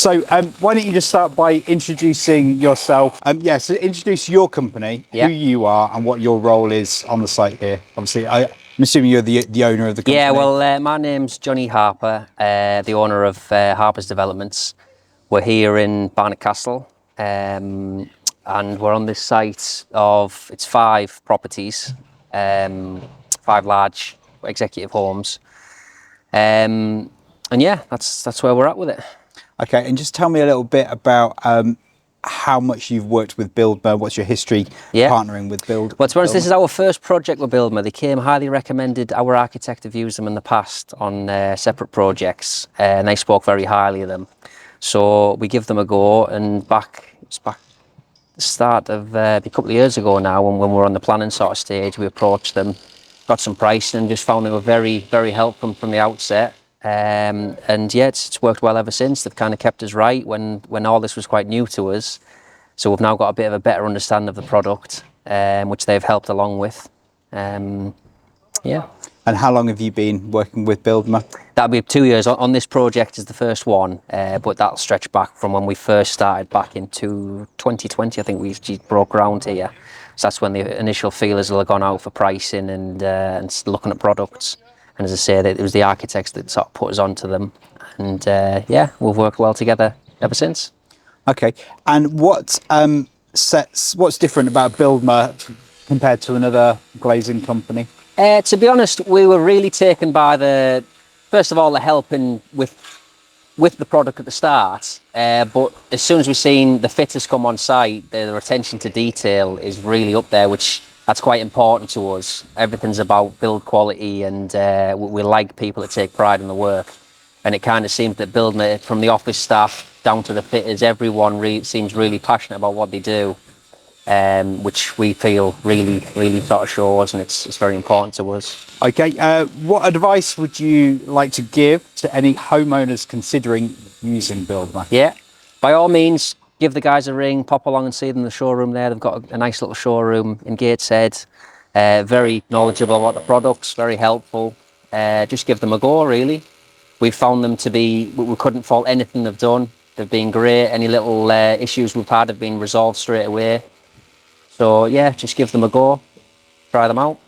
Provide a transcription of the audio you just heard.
So why don't you just start by introducing yourself? So introduce your company, who you are, and what your role is on the site here. Obviously, I'm assuming you're the owner of the company. Yeah, well, my name's Johnny Harper, the owner of Harper's Developments. We're here in Barnard Castle, and we're on this site of, it's 5 properties, 5 large executive homes. And yeah, that's where we're at with it. Okay, and just tell me a little bit about how much you've worked with Buildmer. What's your history partnering with Buildmer? Well, to be honest, this is our first project with Buildmer. They came highly recommended. Our architect have used them in the past on separate projects, and they spoke very highly of them. So we give them a go, and it's back the start of a couple of years ago now, when we were on the planning sort of stage, we approached them, got some pricing, and just found they were very, very helpful from the outset. And yeah, it's worked well ever since. They've kind of kept us right when all this was quite new to us. So we've now got a bit of a better understanding of the product, which they've helped along with. Yeah. And how long have you been working with Buildmer? That'll be 2 years. On this project is the first one, but that'll stretch back from when we first started back into 2020. I think we broke ground here. So that's when the initial feelers will have gone out for pricing and looking at products. And as I say, it was the architects that sort of put us onto them. And yeah, we've worked well together ever since. Okay. And what's different about Buildmer compared to another glazing company? To be honest, we were really taken by first of all, the helping with the product at the start. But as soon as we've seen the fitters come on site, their attention to detail is really up there, that's quite important to us. Everything's about build quality, and we like people that take pride in the work. And it kind of seems that Buildmer, from the office staff down to the fitters, everyone seems really passionate about what they do. Which we feel really sort of shows, and it's very important to us. Okay, what advice would you like to give to any homeowners considering using Buildmer? Yeah, by all means, give the guys a ring, pop along and see them in the showroom there. They've got a nice little showroom in Gateshead, very knowledgeable about the products, very helpful. Just give them a go, really. We've found them to be, we couldn't fault anything they've done. They've been great. Any little issues we've had have been resolved straight away. So yeah, just give them a go, try them out.